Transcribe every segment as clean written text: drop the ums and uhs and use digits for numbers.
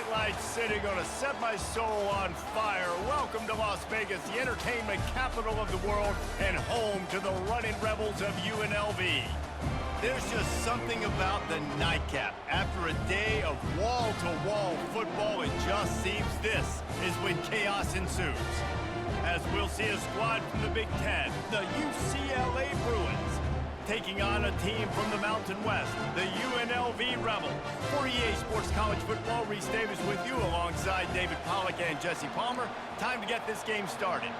bright lights city gonna set my soul on fire. Welcome to Las Vegas, the entertainment capital of the world and home to the running rebels of UNLV. There's just something about the nightcap. After a day of wall-to-wall football, it just seems this is when chaos ensues. As we'll see a squad from the Big Ten, the UCLA Bruins, taking on a team from the Mountain West, the UNLV Rebels. For EA Sports College Football, Reese Davis with you alongside David Pollack and Jesse Palmer. Time to get this game started.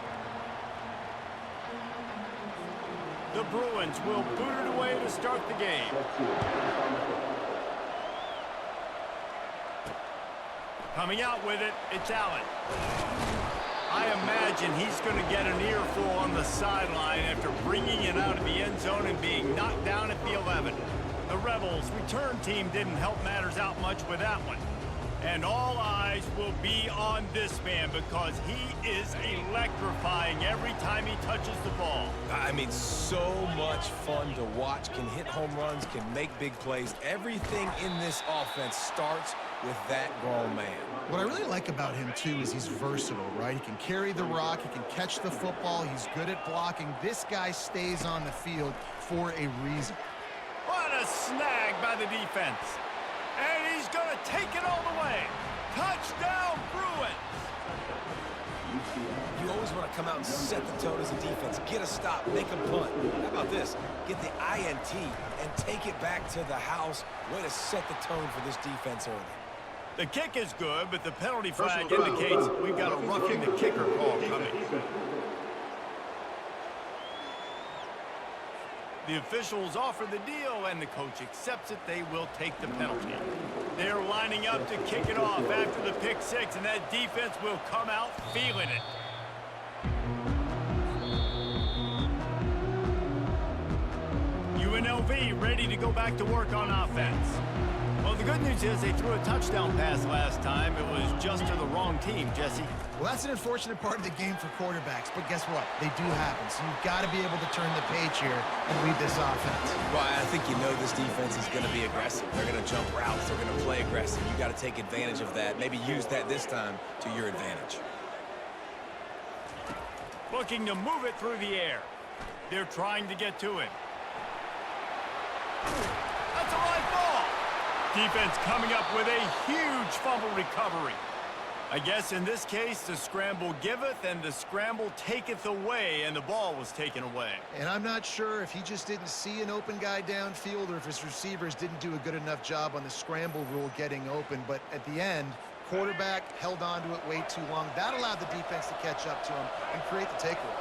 The Bruins will boot it away to start the game. Coming out with it, it's Allen. I imagine he's going to get an earful on the sideline after bringing it out of the end zone and being knocked down at the 11. The Rebels' return team didn't help matters out much with that one. And all eyes will be on this man because he is electrifying every time he touches the ball. I mean, so much fun to watch. Can hit home runs, can make big plays. Everything in this offense starts with that grown man. What I really like about him, too, is he's versatile, right? He can carry the rock, he can catch the football, he's good at blocking. This guy stays on the field for a reason. What a snag by the defense. And he's going to take it all the way. Touchdown, Bruins! You always want to come out and set the tone as a defense. Get a stop, make a punt. How about this? Get the INT and take it back to the house. Way to set the tone for this defense early. The kick is good, but the penalty flag indicates we've got a roughing the kicker call coming. The officials offer the deal, and the coach accepts it. They will take the penalty. They're lining up to kick it off after the pick six, and that defense will come out feeling it. UNLV ready to go back to work on offense. Well, the good news is they threw a touchdown pass last time. It was just to the wrong team, Jesse. Well, that's an unfortunate part of the game for quarterbacks, but guess what? They do happen, so you've got to be able to turn the page here and lead this offense. Well, I think you know this defense is going to be aggressive. They're going to jump routes. They're going to play aggressive. You've got to take advantage of that. Maybe use that this time to your advantage. Looking to move it through the air. They're trying to get to it. That's a live ball. Defense coming up with a huge fumble recovery. I guess in this case, the scramble giveth and the scramble taketh away, and the ball was taken away. And I'm not sure if he just didn't see an open guy downfield or if his receivers didn't do a good enough job on the scramble rule getting open. But at the end, quarterback held on to it way too long. That allowed the defense to catch up to him and create the takeaway.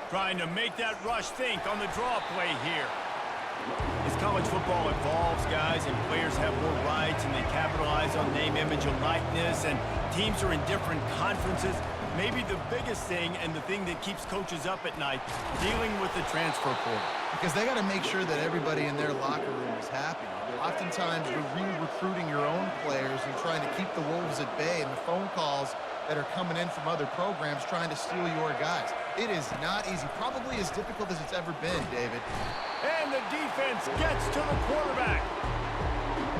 Trying to make that rush think on the draw play here. As college football evolves, guys, and players have more rights and they capitalize on name, image, and likeness, and teams are in different conferences, maybe the biggest thing and the thing that keeps coaches up at night, dealing with the transfer portal. Because they got to make sure that everybody in their locker room is happy. Oftentimes, you're re-recruiting your own players and trying to keep the wolves at bay, and the phone calls that are coming in from other programs trying to steal your guys. It is not easy, probably as difficult as it's ever been, David. And the defense gets to the quarterback.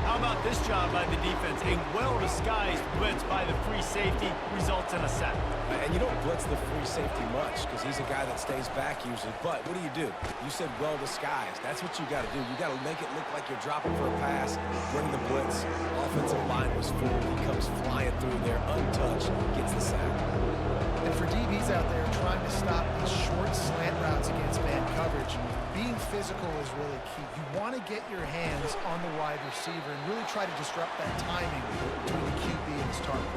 How about this job by the defense? A well-disguised blitz by the free safety results in a sack. And you don't blitz the free safety much because he's a guy that stays back usually. But what do? You said well-disguised. That's what you got to do. You got to make it look like you're dropping for a pass, bring the blitz. Offensive line was full. He comes flying through there, untouched, gets the sack. And for DBs out there trying to stop these short slant routes against man coverage, being physical is really key. You want to get your hands on the wide receiver and really try to disrupt that timing between the QB and his target.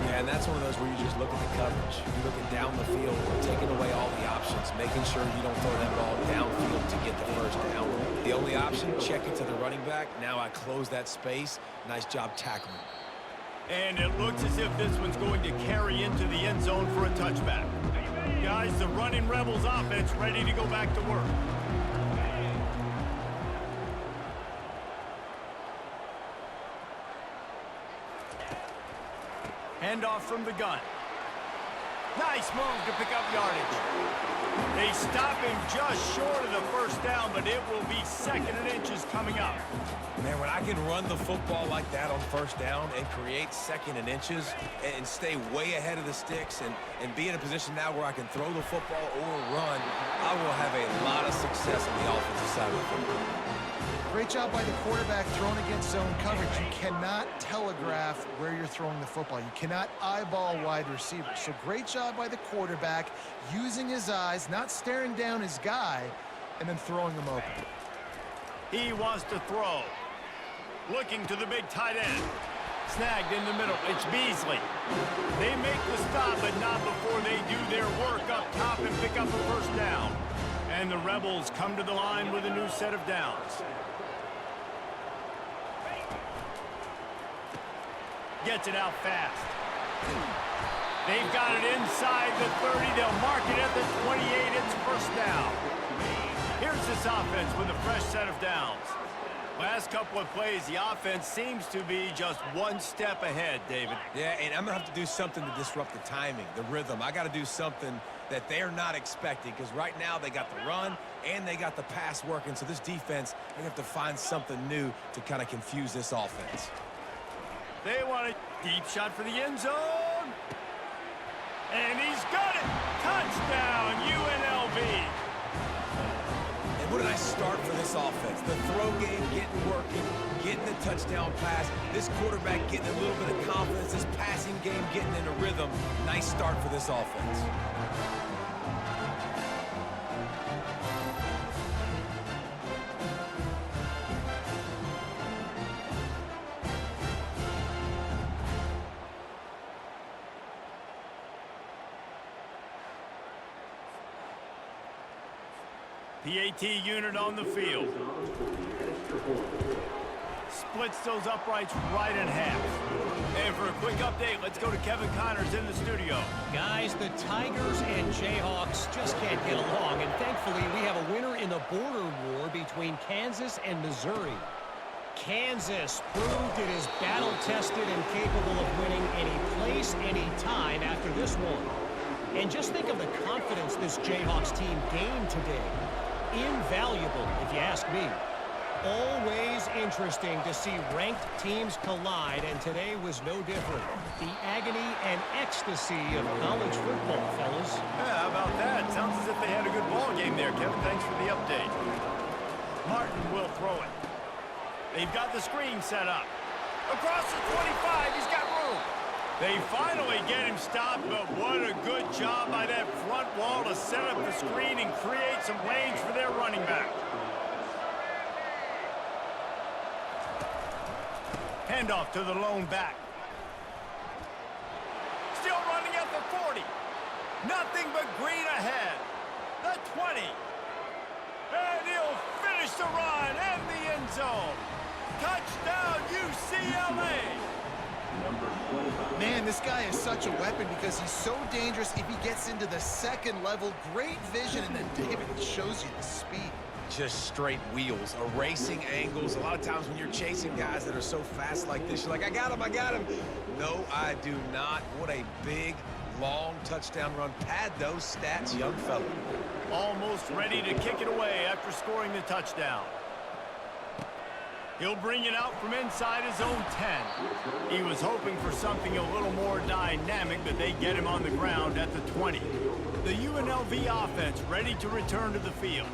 Yeah, and that's one of those where you just look at the coverage. You're looking down the field, taking away all the options, making sure you don't throw that ball downfield to get the first down. The only option, check it to the running back. Now I close that space. Nice job tackling. And it looks as if this one's going to carry into the end zone for a touchback. Guys, the running Rebels offense ready to go back to work. Handoff from the gun. Nice move to pick up yardage. They stop him just short of the first down, but it will be 2nd and inches coming up. Man, when I can run the football like that on first down and create 2nd and inches and stay way ahead of the sticks and be in a position now where I can throw the football or run, I will have a lot of success on the offensive side of the football. Great job by the quarterback thrown against zone coverage. You cannot telegraph where you're throwing the football. You cannot eyeball wide receivers. So great job by the quarterback using his eyes, not staring down his guy, and then throwing him open. He wants to throw. Looking to the big tight end. Snagged in the middle. It's Beasley. They make the stop, but not before they do their work up top and pick up a first down. And the Rebels come to the line with a new set of downs. Gets it out fast. They've got it inside the 30. They'll mark it at the 28. It's first down. Here's this offense with a fresh set of downs. Last couple of plays, the offense seems to be just one step ahead, David. Yeah, and I'm going to have to do something to disrupt the timing, the rhythm. I got to do something that they're not expecting, because right now they got the run and they got the pass working. So this defense, they have to find something new to kind of confuse this offense. They want a deep shot for the end zone. And he's got it. Touchdown, UNLV. And what a nice start for this offense. The throw game getting working, getting the touchdown pass. This quarterback getting a little bit of confidence. This passing game getting in a rhythm. Nice start for this offense. PAT unit on the field. Splits those uprights right in half. And for a quick update, let's go to Kevin Connors in the studio. Guys, the Tigers and Jayhawks just can't get along, and thankfully we have a winner in the border war between Kansas and Missouri. Kansas proved it is battle-tested and capable of winning any place, any time after this one. And just think of the confidence this Jayhawks team gained today. Invaluable, if you ask me. Always interesting to see ranked teams collide, and today was no different. The agony and ecstasy of college football, fellas. Yeah, how about that? Sounds as if they had a good ball game there, Kevin. Thanks for the update. Martin will throw it. They've got the screen set up. Across the 25, he's got room. They finally get him stopped, but what a good job by that front wall to set up the screen and create some lanes for their running back. Handoff to the lone back. Still running at the 40. Nothing but green ahead. The 20. And he'll finish the run and the end zone. Touchdown, UCLA. Man, this guy is such a weapon because he's so dangerous if he gets into the second level. Great vision, and then David shows you the speed. Just straight wheels, erasing angles. A lot of times when you're chasing guys that are so fast like this, you're like, I got him, I got him. No, I do not. What a big, long touchdown run. Pad those stats, young fella. Almost ready to kick it away after scoring the touchdown. He'll bring it out from inside his own 10. He was hoping for something a little more dynamic, but they get him on the ground at the 20. The UNLV offense ready to return to the field.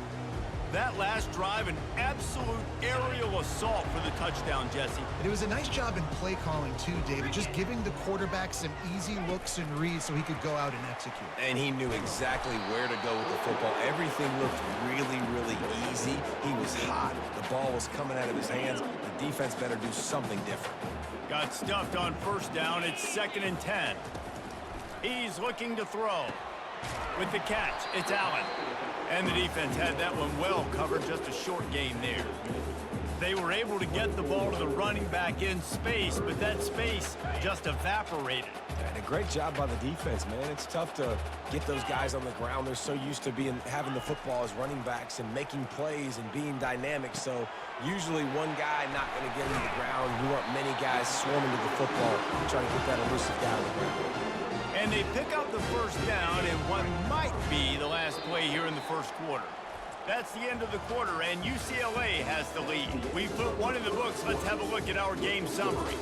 That last drive, an absolute aerial assault for the touchdown, Jesse. But it was a nice job in play calling too, David, just giving the quarterback some easy looks and reads so he could go out and execute. And he knew exactly where to go with the football. Everything looked really, really easy. He was hot. The ball was coming out of his hands. The defense better do something different. Got stuffed on first down. It's 2nd and 10. He's looking to throw. With the catch, it's Allen. And the defense had that one well covered, just a short gain there. They were able to get the ball to the running back in space, but that space just evaporated. And a great job by the defense, man. It's tough to get those guys on the ground. They're so used to having the football as running backs and making plays and being dynamic. So usually one guy not going to get into the ground. You want many guys swarming to the football, trying to get that elusive guy on the ground. And they pick up the first down in what might be the last play here in the first quarter. That's the end of the quarter, and UCLA has the lead. We've put one in the books. Let's have a look at our game summary.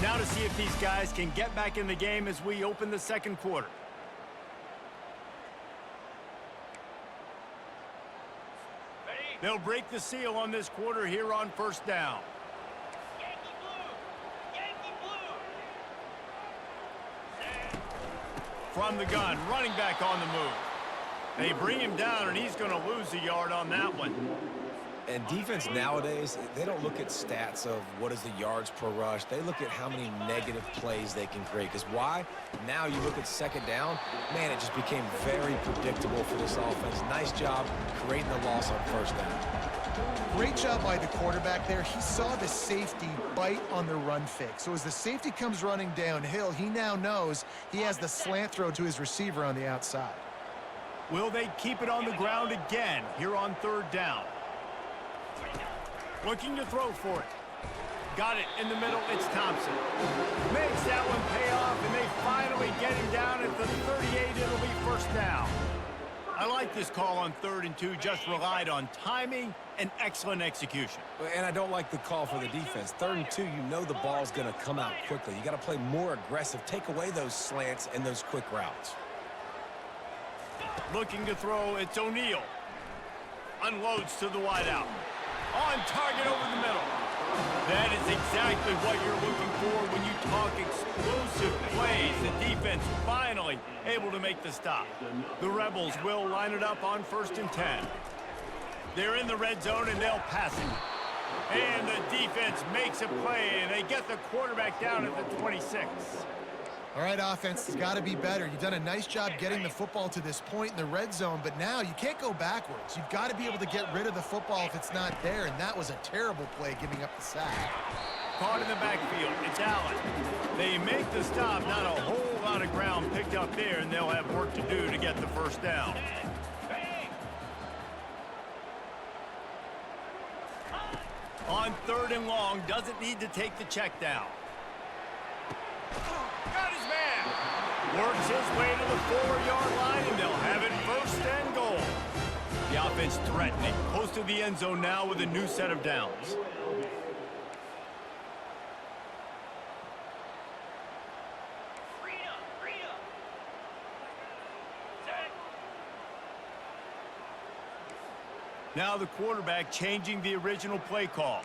Now to see if these guys can get back in the game as we open the second quarter. They'll break the seal on this quarter here on first down. Yankee blue! Yankee blue! From the gun, running back on the move. They bring him down, and he's going to lose a yard on that one. And defense nowadays, they don't look at stats of what is the yards per rush. They look at how many negative plays they can create. Because why? Now you look at second down, man, it just became very predictable for this offense. Nice job creating the loss on first down. Great job by the quarterback there. He saw the safety bite on the run fake. So as the safety comes running downhill, he now knows he has the slant throw to his receiver on the outside. Will they keep it on the ground again here on third down? Looking to throw for it. Got it in the middle. It's Thompson. Makes that one pay off, and they finally get him down at the 38. It'll be first down. I like this call on 3rd and 2. Just relied on timing and excellent execution. And I don't like the call for the defense. 3rd and 2, you know the ball's going to come out quickly. You got to play more aggressive. Take away those slants and those quick routes. Looking to throw. It's O'Neal. Unloads to the wideout. On target over the middle. That is exactly what you're looking for when you talk explosive plays. The defense finally able to make the stop. The Rebels will line it up on 1st and 10. They're in the red zone, and they'll pass it. And the defense makes a play, and they get the quarterback down at the 26. All right, offense, it's got to be better. You've done a nice job getting the football to this point in the red zone, but now you can't go backwards. You've got to be able to get rid of the football if it's not there, and that was a terrible play giving up the sack. Caught in the backfield. It's Allen. They make the stop. Not a whole lot of ground picked up there, and they'll have work to do to get the first down. On 3rd and long, doesn't need to take the check down. Got his man. Works his way to the 4-yard line, and they'll have it 1st and goal. The offense threatening. Close to the end zone now with a new set of downs. Now the quarterback changing the original play call.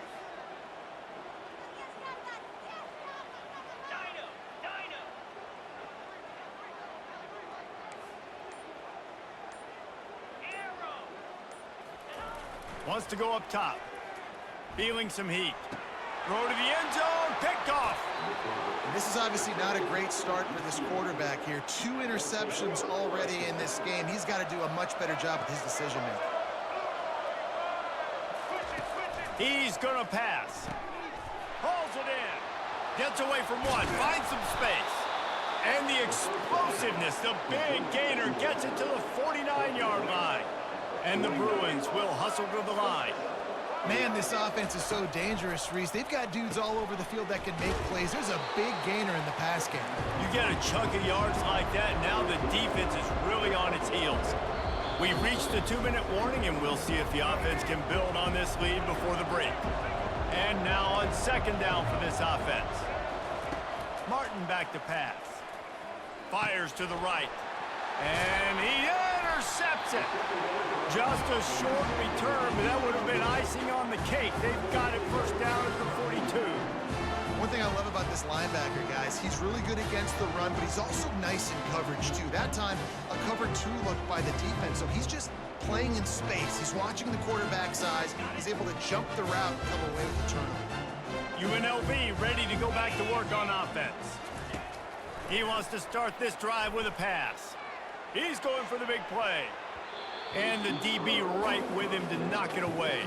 Wants to go up top. Feeling some heat. Throw to the end zone. Picked off. And this is obviously not a great start for this quarterback here. 2 interceptions already in this game. He's got to do a much better job with his decision-making. He's going to pass. Pulls it in. Gets away from one. Finds some space. And the explosiveness, the big gainer, gets it to the 49-yard line. And the Bruins will hustle to the line. Man, this offense is so dangerous, Reese. They've got dudes all over the field that can make plays. There's a big gainer in the pass game. You get a chunk of yards like that, now the defense is really on its heels. We've reached the 2-minute warning, and we'll see if the offense can build on this lead before the break. And now on 2nd down for this offense. Martin back to pass. Fires to the right. And he intercepts it. Just a short return, but that would have been icing on the cake. They've got it 1st down at the 42. One thing I love about this linebacker, guys, he's really good against the run, but he's also nice in coverage, too. That time, a cover 2 look by the defense, so he's just playing in space. He's watching the quarterback's eyes. He's able to jump the route and come away with the turnover. UNLV ready to go back to work on offense. He wants to start this drive with a pass. He's going for the big play. And the DB right with him to knock it away.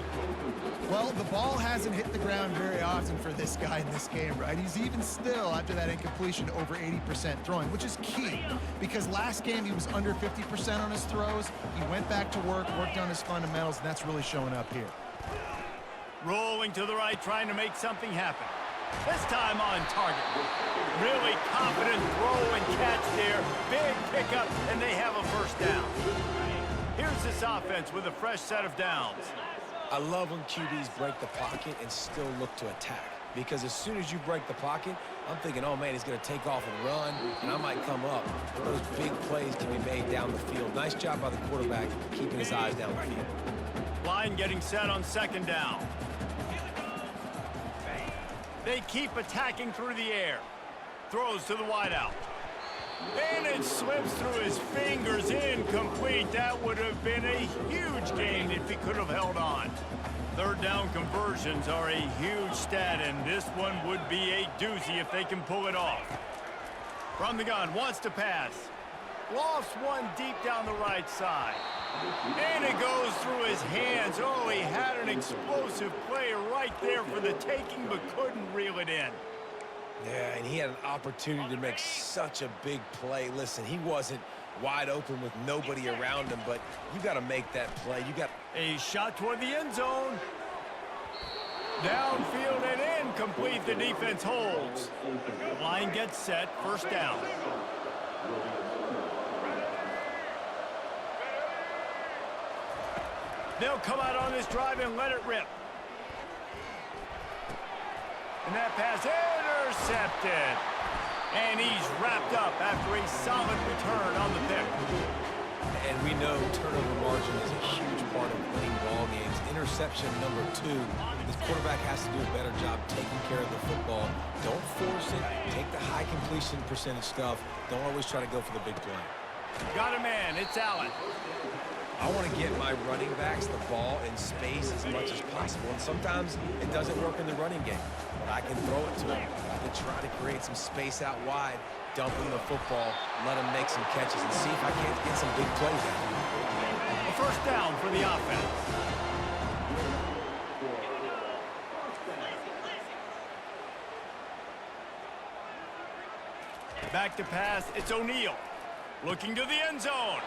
Well, the ball hasn't hit the ground very often for this guy in this game, right? He's even still, after that incompletion, over 80% throwing, which is key. Because last game, he was under 50% on his throws. He went back to work, worked on his fundamentals, and that's really showing up here. Rolling to the right, trying to make something happen. This time on target. Really confident throw and catch there. Big pickup, and they have a first down. Here's this offense with a fresh set of downs. I love when QBs break the pocket and still look to attack. Because as soon as you break the pocket, I'm thinking, oh, man, he's going to take off and run, and I might come up. But those big plays can be made down the field. Nice job by the quarterback keeping his eyes down the field. Line getting set on second down. They keep attacking through the air. Throws to the wideout. And it slips through his fingers, incomplete. That would have been a huge gain if he could have held on. Third down conversions are a huge stat, and this one would be a doozy if they can pull it off. From the gun, wants to pass. Lofts one deep down the right side. And it goes through his hands. Oh, he had an explosive play right there for the taking, but couldn't reel it in. Yeah, and he had an opportunity to make such a big play. Listen, he wasn't wide open with nobody around him, but you got to make that play. You got a shot toward the end zone. Downfield and incomplete. The defense holds. Line gets set. First down. They'll come out on this drive and let it rip. And that pass intercepted. And he's wrapped up after a solid return on the pick. And we know turnover margin is a huge part of winning ball games. Interception number 2. This quarterback has to do a better job taking care of the football. Don't force it. Take the high completion percentage stuff. Don't always try to go for the big play. Got a man. It's Allen. I want to get my running backs the ball in space as much as possible. And sometimes it doesn't work in the running game. But I can throw it to them. I can try to create some space out wide, dump them the football, let them make some catches, and see if I can't get some big plays out of it. A first down for the offense. Back to pass. It's O'Neal. Looking to the end zone.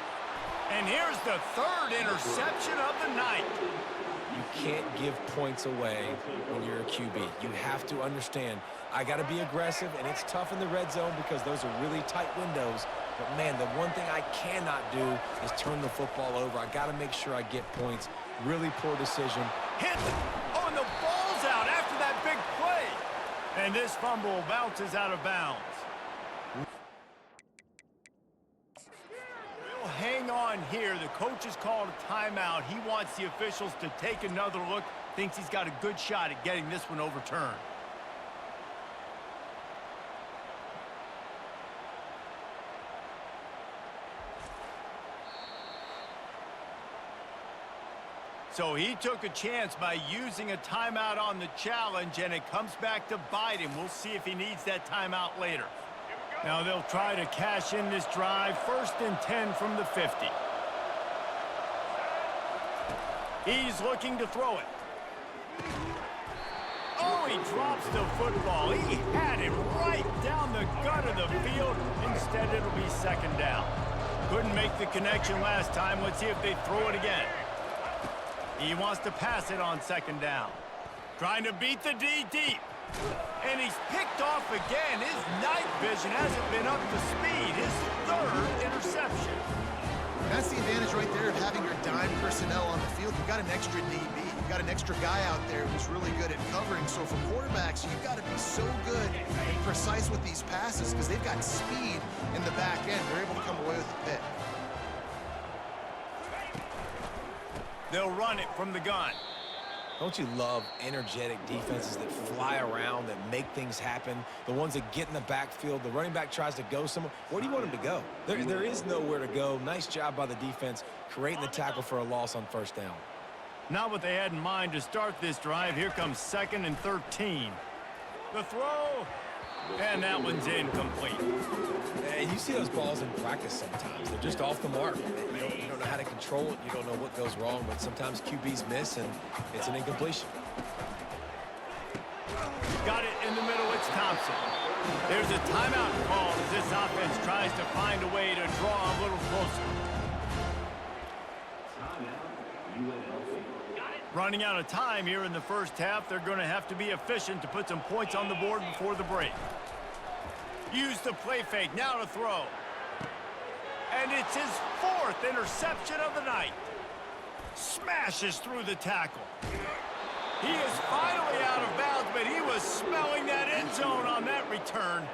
And here's the third interception of the night. You can't give points away when you're a QB. You have to understand, I got to be aggressive, and it's tough in the red zone because those are really tight windows. But, man, the one thing I cannot do is turn the football over. I got to make sure I get points. Really poor decision. Hit! Oh, and the ball's out after that big play. And this fumble bounces out of bounds. Hang on here. The coach has called a timeout. He wants the officials to take another look. Thinks he's got a good shot at getting this one overturned. So he took a chance by using a timeout on the challenge, and it comes back to bite him. We'll see if he needs that timeout later. Now they'll try to cash in this drive. 1st and 10 from the 50. He's looking to throw it. Oh, he drops the football. He had it right down the gut of the field. Instead, it'll be second down. Couldn't make the connection last time. Let's see if they throw it again. He wants to pass it on second down. Trying to beat the D deep. And he's picked off again. His night vision hasn't been up to speed. His 3rd interception. That's the advantage right there of having your dime personnel on the field. You've got an extra DB. You've got an extra guy out there who's really good at covering. So for quarterbacks, you've got to be so good and precise with these passes because they've got speed in the back end. They're able to come away with the pick. They'll run it from the gun. Don't you love energetic defenses that fly around, that make things happen? The ones that get in the backfield, the running back tries to go somewhere. Where do you want him to go? There is nowhere to go. Nice job by the defense creating the tackle for a loss on first down. Not what they had in mind to start this drive. Here comes 2nd and 13. The throw, and that one's incomplete. And you see those balls in practice sometimes. They're just off the mark. You don't know how to control it. You don't know what goes wrong, but sometimes QBs miss, and it's an incompletion. Got it in the middle. It's Thompson. There's a timeout call as this offense tries to find a way to draw a little closer. UNLV. Got it. Running out of time here in the first half, they're going to have to be efficient to put some points on the board before the break. Use the play fake, now to throw. And it's his 4th interception of the night. Smashes through the tackle. He is finally out of bounds, but he was smelling that end zone on that return.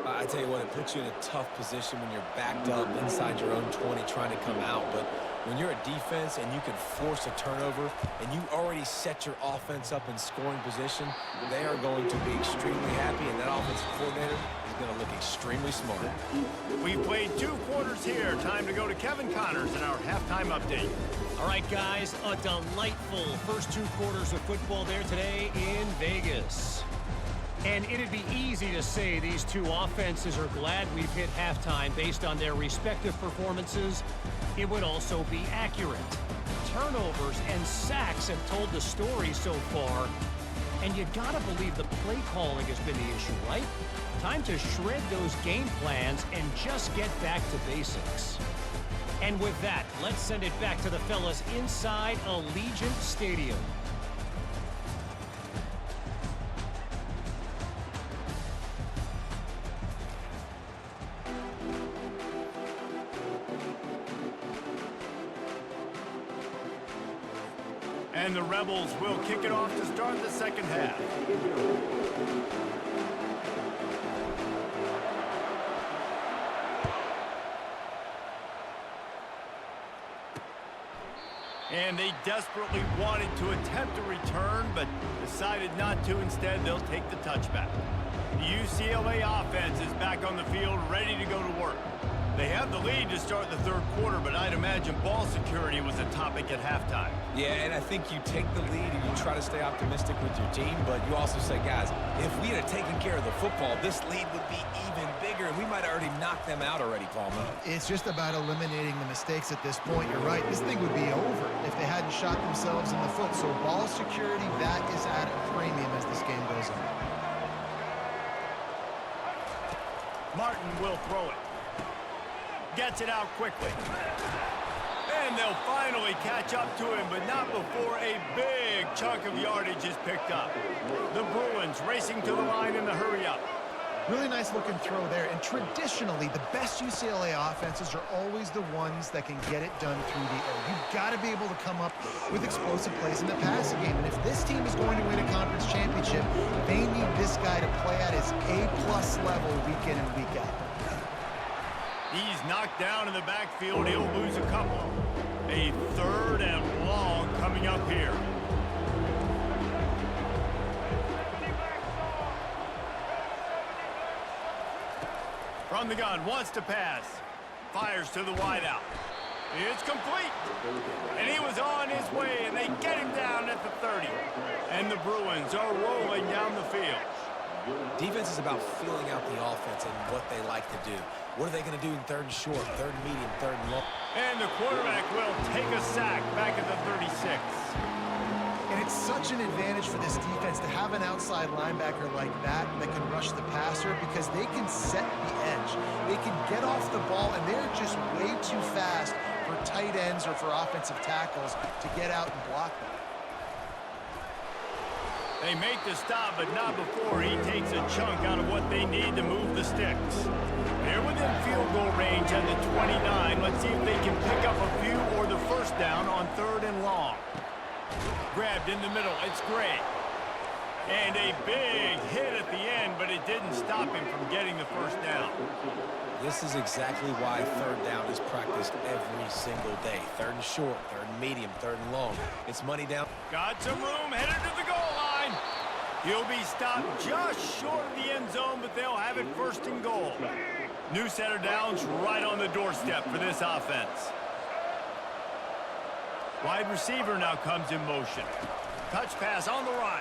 I tell you what, it puts you in a tough position when you're backed up inside your own 20 trying to come out. But when you're a defense and you can force a turnover and you already set your offense up in scoring position, they are going to be extremely happy, and that offensive coordinator is going to look extremely smart. We've played 2 quarters here. Time to go to Kevin Connors in our halftime update. All right, guys, a delightful first 2 quarters of football there today in Vegas. And it'd be easy to say these 2 offenses are glad we've hit halftime based on their respective performances. It would also be accurate. Turnovers and sacks have told the story so far. And you gotta believe the play calling has been the issue, right? Time to shred those game plans and just get back to basics. And with that, let's send it back to the fellas inside Allegiant Stadium. And the Rebels will kick it off to start the second half. And they desperately wanted to attempt a return, but decided not to. Instead, they'll take the touchback. The UCLA offense is back on the field, ready to go to work. They have the lead to start the 3rd quarter, but I'd imagine ball security was a topic at halftime. Yeah, and I think you take the lead and you try to stay optimistic with your team, but you also say, guys, if we had taken care of the football, this lead would be even bigger, and we might have already knocked them out already, Palmer. It's just about eliminating the mistakes at this point. You're right. This thing would be over if they hadn't shot themselves in the foot. So ball security, that is at a premium as this game goes on. Martin will throw it. Gets it out quickly. And they'll finally catch up to him, but not before a big chunk of yardage is picked up. The Bruins racing to the line in the hurry-up. Really nice looking throw there. And traditionally, the best UCLA offenses are always the ones that can get it done through the air. You've got to be able to come up with explosive plays in the passing game. And if this team is going to win a conference championship, they need this guy to play at his A+ level week in and week out. He's knocked down in the backfield. He'll lose a couple. A 3rd and long coming up here. From the gun, wants to pass. Fires to the wideout. It's complete. And he was on his way, and they get him down at the 30. And the Bruins are rolling down the field. Defense is about feeling out the offense and what they like to do. What are they going to do in 3rd and short, 3rd and medium, 3rd and long? And the quarterback will take a sack back at the 36. And it's such an advantage for this defense to have an outside linebacker like that can rush the passer because they can set the edge. They can get off the ball, and they're just way too fast for tight ends or for offensive tackles to get out and block them. They make the stop, but not before he takes a chunk out of what they need to move the sticks. They're within field goal range at the 29. Let's see if they can pick up a few or the first down on 3rd and long. Grabbed in the middle. It's Gray. And a big hit at the end, but it didn't stop him from getting the first down. This is exactly why 3rd down is practiced every single day. 3rd and short, 3rd and medium, 3rd and long. It's money down. Got some room, headed to the goal line. He'll be stopped just short of the end zone, but they'll have it 1st and goal. New set of downs right on the doorstep for this offense. Wide receiver now comes in motion. Touch pass on the run.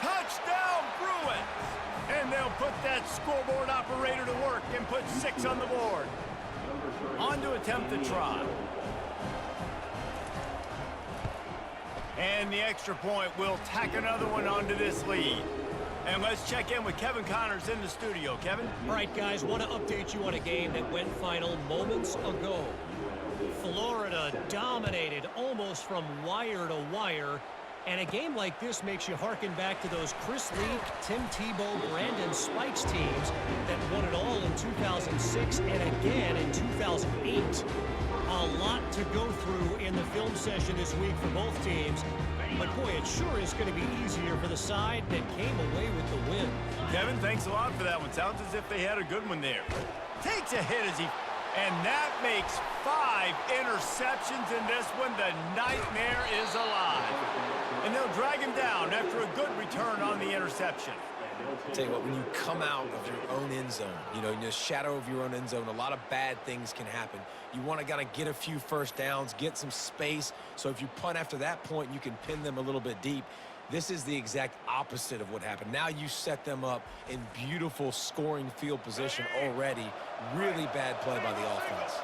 Touchdown, Bruins! And they'll put that scoreboard operator to work and put 6 on the board. On to attempt the try. And the extra point will tack another one onto this lead. And let's check in with Kevin Connors in the studio. Kevin? All right, guys, want to update you on a game that went final moments ago. Florida dominated almost from wire to wire. And a game like this makes you harken back to those Chris Leak, Tim Tebow, Brandon Spikes teams that won it all in 2006 and again in 2008. A lot to go through in the film session this week for both teams. But boy, it sure is going to be easier for the side that came away with the win. Kevin, thanks a lot for that one. Sounds as if they had a good one there. Takes a hit as he... And that makes 5 interceptions in this one. The nightmare is alive. And they'll drag him down after a good return on the interception. I'll tell you what, when you come out of your own end zone, you know, in the shadow of your own end zone, a lot of bad things can happen. You want to kind of get a few first downs, get some space. So if you punt after that point, you can pin them a little bit deep. This is the exact opposite of what happened. Now you set them up in beautiful scoring field position already. Really bad play by the offense.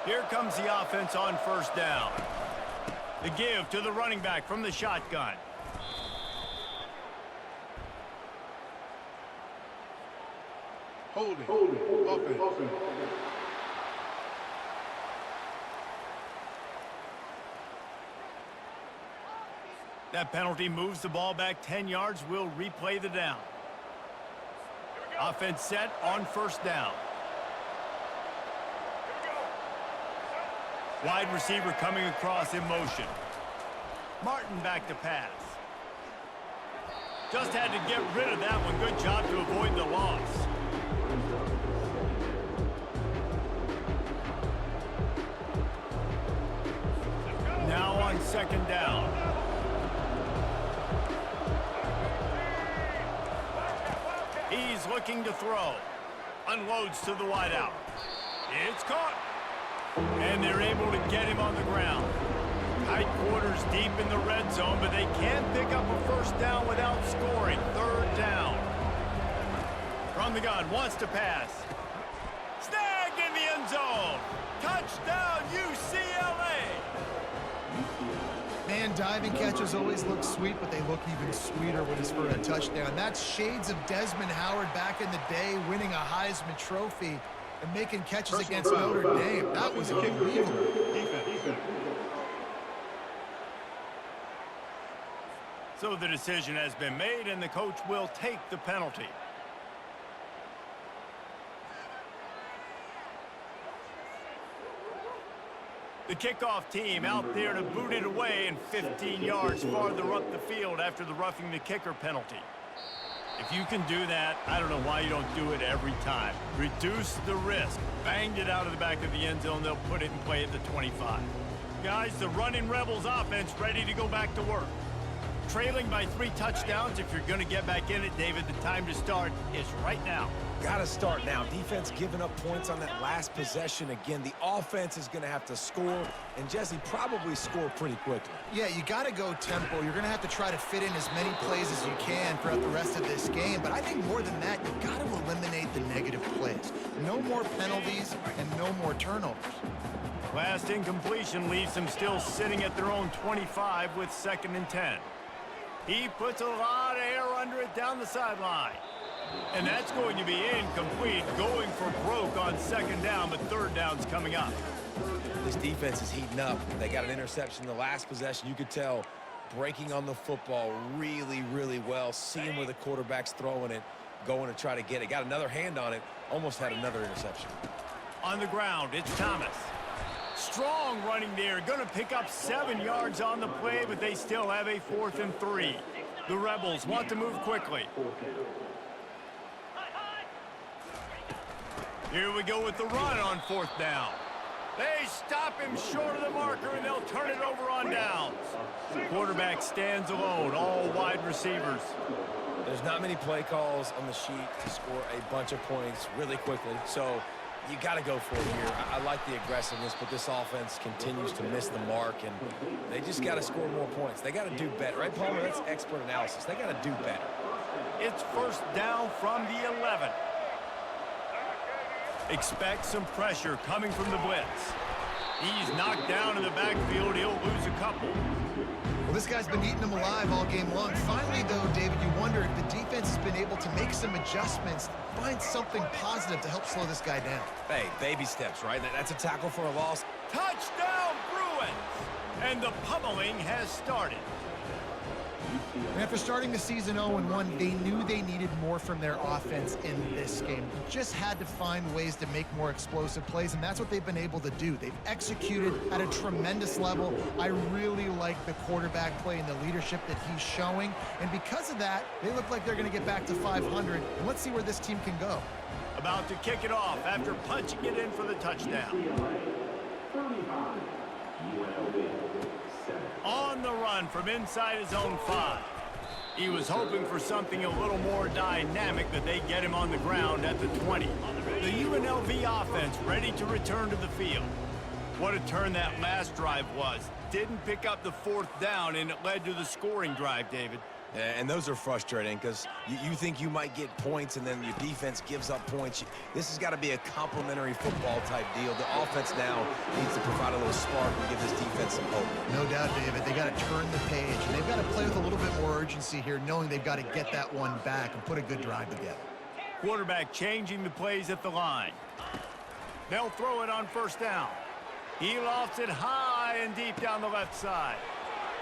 Here comes the offense on first down. The give to the running back from the shotgun. Holding. Offense. That penalty moves the ball back 10 yards. We'll replay the down. Offense set on first down. Wide receiver coming across in motion. Martin back to pass. Just had to get rid of that one. Good job to avoid the loss. Now on second down. He's looking to throw. Unloads to the wideout. It's caught. And they're able to get him on the ground. Tight quarters deep in the red zone, but they can't pick up a first down without scoring. Third down. From the gun, wants to pass. Snag in the end zone. Touchdown, UCLA. Man, diving catches always look sweet, but they look even sweeter when it's for a touchdown. That's shades of Desmond Howard back in the day, winning a Heisman Trophy and making catches against Notre Dame. That was unbelievable. So the decision has been made, and the coach will take the penalty. The kickoff team out there to boot it away and 15 yards farther up the field after the roughing the kicker penalty. If you can do that, I don't know why you don't do it every time. Reduce the risk. Banged it out of the back of the end zone. They'll put it in play at the 25. Guys, the running Rebels offense ready to go back to work. Trailing by 3 touchdowns. If you're going to get back in it, David, the time to start is right now. Got to start now. Defense giving up points on that last possession. Again, the offense is going to have to score, and Jesse probably score pretty quickly. Yeah, you got to go tempo. You're going to have to try to fit in as many plays as you can throughout the rest of this game. But I think more than that, you got to eliminate the negative plays. No more penalties and no more turnovers. Last incompletion leaves them still sitting at their own 25 with 2nd and 10. He puts a lot of air under it down the sideline. And that's going to be incomplete, going for broke on 2nd down, but 3rd down's coming up. This defense is heating up. They got an interception in the last possession. You could tell breaking on the football really, really well. Seeing where the quarterback's throwing it, going to try to get it. Got another hand on it, almost had another interception. On the ground, it's Thomas. Strong running there, going to pick up 7 yards on the play, but they still have a 4th and 3. The Rebels want to move quickly. Here we go with the run on 4th down. They stop him short of the marker, and they'll turn it over on downs. The quarterback stands alone, all wide receivers. There's not many play calls on the sheet to score a bunch of points really quickly, so you got to go for it here. I like the aggressiveness, but this offense continues to miss the mark, and they just got to score more points. They got to do better, right, Palmer? That's expert analysis. They got to do better. It's 1st down from the 11. Expect some pressure coming from the blitz. He's knocked down in the backfield. He'll lose a couple. Well, this guy's been eating them alive all game long. Finally, though, David, you wonder if the defense has been able to make some adjustments, find something positive to help slow this guy down. Hey, baby steps, right? That's a tackle for a loss. Touchdown, Bruins! And the pummeling has started. And after starting the season 0-1, they knew they needed more from their offense in this game. They just had to find ways to make more explosive plays, and that's what they've been able to do. They've executed at a tremendous level. I really like the quarterback play and the leadership that he's showing, and because of that, they look like they're going to get back to 500. And let's see where this team can go. About to kick it off after punching it in for the touchdown. On the run from inside his own 5. He was hoping for something a little more dynamic, but they get him on the ground at the 20. The UNLV offense ready to return to the field. What a turn that last drive was. Didn't pick up the 4th down, and it led to the scoring drive, David. And those are frustrating because you think you might get points and then your defense gives up points. This has got to be a complementary football type deal. The offense now needs to provide a little spark and give this defense some hope. No doubt, David. They got to turn the page, and they've got to play with a little bit more urgency here, knowing they've got to get that one back and put a good drive together. Quarterback changing the plays at the line. They'll throw it on 1st down. He lofts it high and deep down the left side.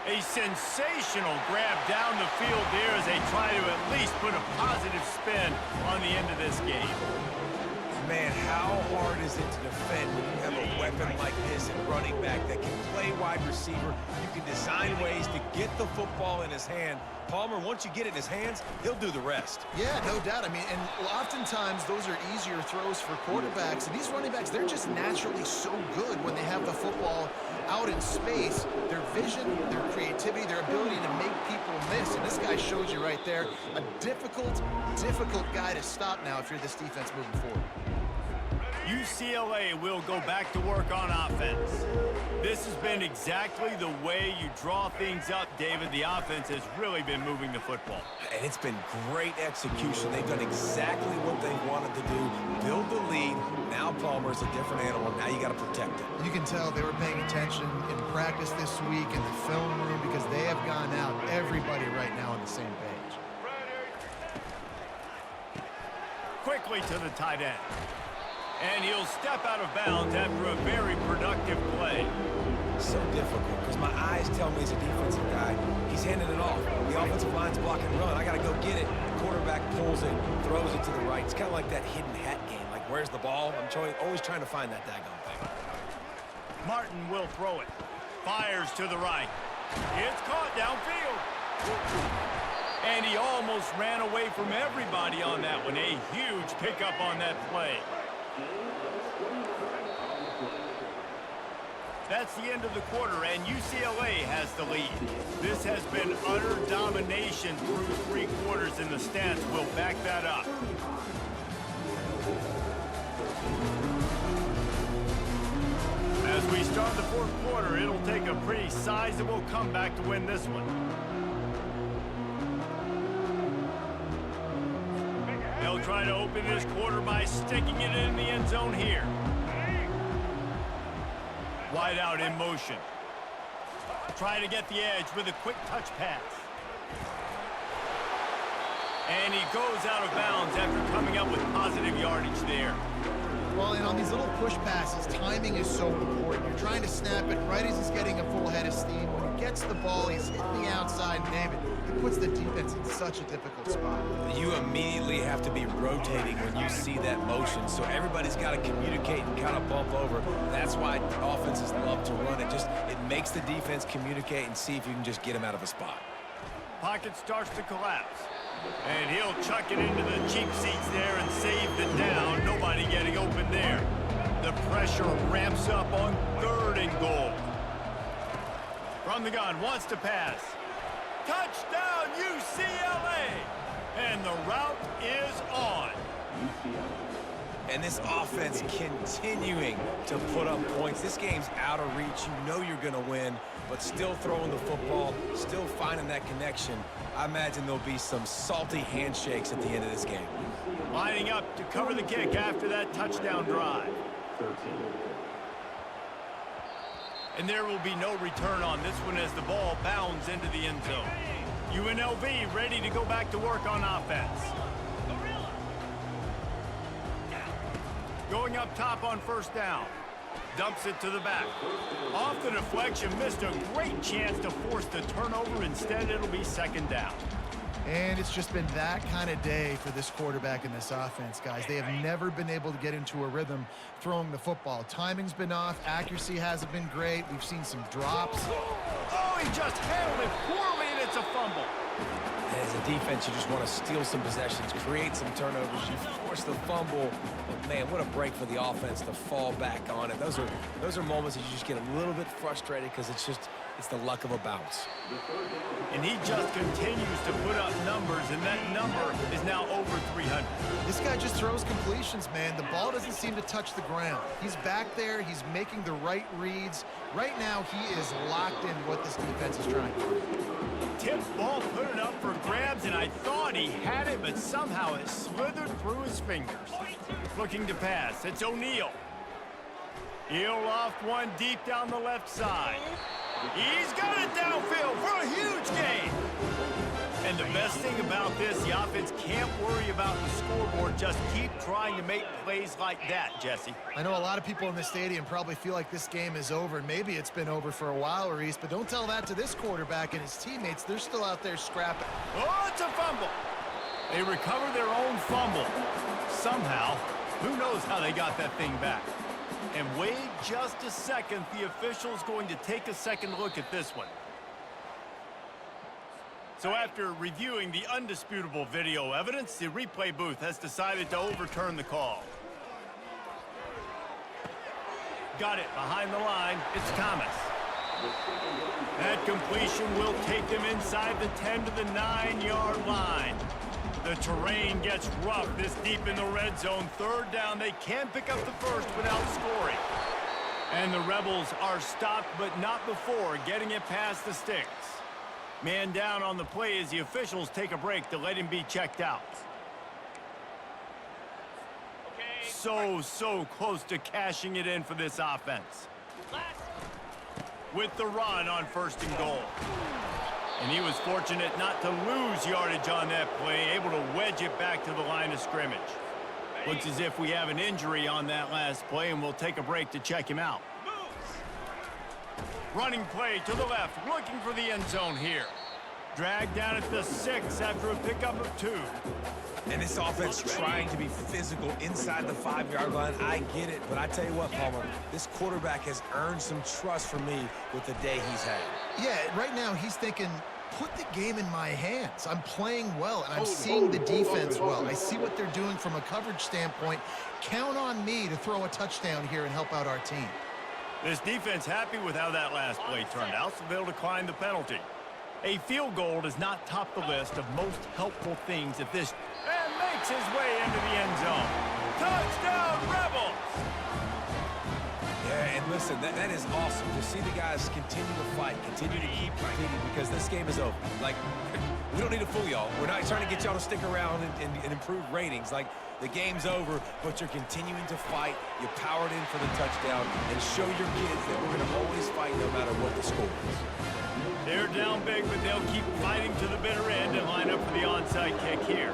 A sensational grab down the field there as they try to at least put a positive spin on the end of this game. Man, how hard is it to defend when you have a weapon like this and running back that can play wide receiver? You can design ways to get the football in his hand. Palmer, once you get it in his hands, he'll do the rest. Yeah, no doubt. I mean, and oftentimes those are easier throws for quarterbacks. And these running backs, they're just naturally so good when they have the football out in space. Their vision, their creativity, their ability to make people miss. And this guy shows you right there, a difficult guy to stop now if you're this defense moving forward. UCLA will go back to work on offense. This has been exactly the way you draw things up, David. The offense has really been moving the football. And it's been great execution. They've done exactly what they wanted to do. Build the lead. Now Palmer's a different animal. Now you got to protect it. You can tell they were paying attention in practice this week in the film room because they have gone out, everybody right now on the same page. Quickly to the tight end. And he'll step out of bounds after a very productive play. So difficult because my eyes tell me he's a defensive guy. He's handing it off. The offensive line's blocking run. I got to go get it. Quarterback pulls it, throws it to the right. It's kind of like that hidden hat game. Like, where's the ball? I'm always trying to find that daggone thing. Martin will throw it. Fires to the right. It's caught downfield. And he almost ran away from everybody on that one. A huge pickup on that play. That's the end of the quarter, and UCLA has the lead. This has been utter domination through 3 quarters, and the stats will back that up. As we start the 4th quarter, it'll take a pretty sizable comeback to win this one. They'll try to open this quarter by sticking it in the end zone here. Wide out in motion. Try to get the edge with a quick touch pass. And he goes out of bounds after coming up with positive yardage there. Well, and on these little push passes, timing is so important. You're trying to snap it right as he's getting a full head of steam. When he gets the ball, he's hitting the outside, and David, it puts the defense in such a difficult spot. You immediately have to be rotating when you see that motion, so everybody's got to communicate and kind of bump over. That's why offenses love to run it. It makes the defense communicate and see if you can just get him out of a spot. Pocket starts to collapse. And he'll chuck it into the cheap seats there and save the down. Nobody getting open there. The pressure ramps up on 3rd and goal. From the gun, wants to pass. Touchdown, UCLA! And the route is on. And this offense continuing to put up points. This game's out of reach. You know you're going to win, but still throwing the football, still finding that connection. I imagine there'll be some salty handshakes at the end of this game. Lining up to cover the kick after that touchdown drive. And there will be no return on this one as the ball bounds into the end zone. UNLV ready to go back to work on offense. Going up top on first down. Dumps it to the back. Off the deflection, missed a great chance to force the turnover. Instead, it'll be second down. And it's just been that kind of day for this quarterback in this offense, guys. They have never been able to get into a rhythm throwing the football. Timing's been off. Accuracy hasn't been great. We've seen some drops. Oh, he just handled it poorly, and it's a fumble. As a defense, you just want to steal some possessions, create some turnovers. You force the fumble. But, man, what a break for the offense to fall back on it. Those are moments that you just get a little bit frustrated because it's the luck of a bounce. And he just continues to put up numbers, and that number is now over 300. This guy just throws completions, man. The ball doesn't seem to touch the ground. He's back there. He's making the right reads. Right now, he is locked in what this defense is trying to do. Tip ball, put it up for grabs, and I thought he had it, but somehow it slithered through his fingers. Looking to pass. It's O'Neal. He'll loft one deep down the left side. He's got it downfield for a huge gain. And the best thing about this, the offense can't worry about the scoreboard. Just keep trying to make plays like that, Jesse. I know a lot of people in the stadium probably feel like this game is over. Maybe it's been over for a while, Reese, but don't tell that to this quarterback and his teammates. They're still out there scrapping. Oh, it's a fumble. They recover their own fumble. Somehow, who knows how they got that thing back. And wait just a second, the official's going to take a second look at this one. So after reviewing the undisputable video evidence, the replay booth has decided to overturn the call. Got it behind the line. It's Thomas. That completion will take them inside the 10 to the 9-yard line. The terrain gets rough this deep in the red zone. Third down, they can pick up the first without scoring. And the Rebels are stopped, but not before getting it past the sticks. Man down on the play as the officials take a break to let him be checked out. So close to cashing it in for this offense. With the run on first and goal. And he was fortunate not to lose yardage on that play, able to wedge it back to the line of scrimmage. Looks as if we have an injury on that last play, and we'll take a break to check him out. Running play to the left, looking for the end zone here. Dragged down at the 6 after a pickup of 2. And this offense trying to be physical inside the 5-yard line. I get it, but I tell you what, Palmer, this quarterback has earned some trust from me with the day he's had. Yeah, right now he's thinking, put the game in my hands. I'm playing well, and I'm seeing the defense well. I see what they're doing from a coverage standpoint. Count on me to throw a touchdown here and help out our team. This defense happy with how that last play turned out, so they'll decline the penalty. A field goal does not top the list of most helpful things at this, and makes his way into the end zone. Touchdown, Rebels! Yeah, and listen, that is awesome to see the guys continue to fight, continue to keep competing, because this game is over. Like, we don't need to fool y'all. We're not trying to get y'all to stick around and improve ratings. Like, the game's over, but you're continuing to fight. You powered in for the touchdown, and show your kids that we're going to always fight no matter what the score is. They're down big, but they'll keep fighting to the bitter end and line up for the onside kick here.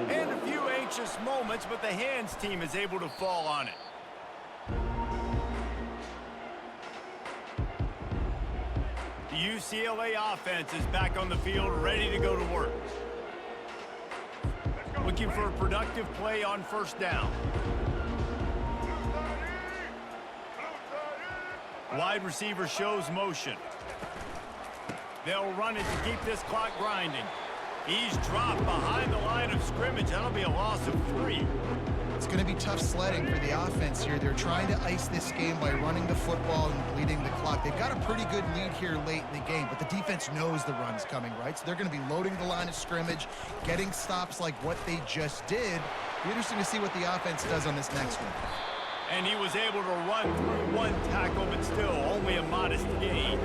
And a few anxious moments, but the hands team is able to fall on it. The UCLA offense is back on the field, ready to go to work. Looking for a productive play on first down. Wide receiver shows motion. They'll run it to keep this clock grinding. He's dropped behind the line of scrimmage. That'll be a loss of 3. It's going to be tough sledding for the offense here. They're trying to ice this game by running the football and bleeding the clock. They've got a pretty good lead here late in the game, but the defense knows the run's coming, right? So they're going to be loading the line of scrimmage, getting stops like what they just did. Be interesting to see what the offense does on this next one. And he was able to run through one tackle, but still only a modest gain.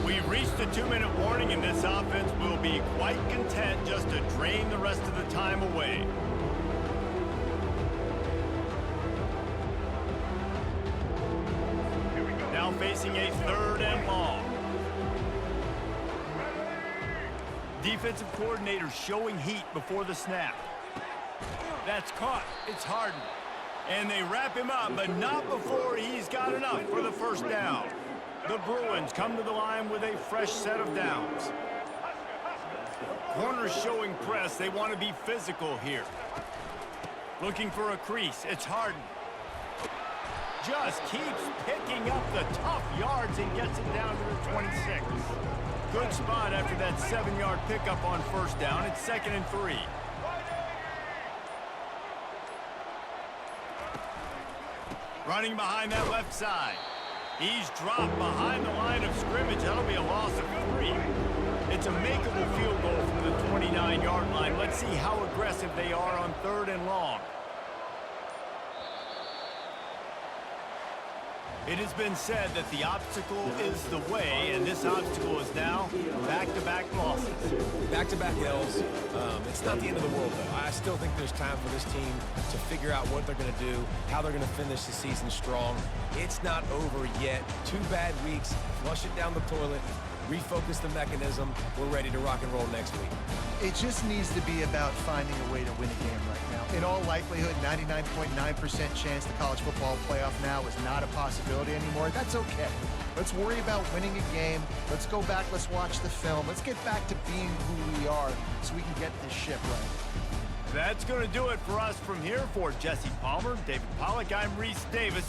We've reached the 2-minute warning, and this offense will be quite content just to drain the rest of the time away. Now facing a 3rd and long. Defensive coordinator showing heat before the snap. That's caught. It's Harden. And they wrap him up, but not before he's got enough for the 1st down. The Bruins come to the line with a fresh set of downs. Corners showing press. They want to be physical here. Looking for a crease. It's Harden. Just keeps picking up the tough yards and gets it down to the 26. Good spot after that 7-yard pickup on 1st down. It's 2nd and 3. Running behind that left side. He's dropped behind the line of scrimmage. That'll be a loss of 3. It's a makeable field goal from the 29-yard line. Let's see how aggressive they are on 3rd and long. It has been said that the obstacle is the way, and this obstacle is now back-to-back losses. Back-to-back L's. It's not the end of the world, though. I still think there's time for this team to figure out what they're going to do, how they're going to finish the season strong. It's not over yet. 2 bad weeks. Flush it down the toilet. Refocus the mechanism. We're ready to rock and roll next week. It just needs to be about finding a way to win a game right now. In all likelihood, 99.9% chance the college football playoff now is not a possibility anymore. That's okay. Let's worry about winning a game. Let's go back. Let's watch the film. Let's get back to being who we are so we can get this ship right. That's going to do it for us from here. For Jesse Palmer, David Pollack, I'm Reese Davis.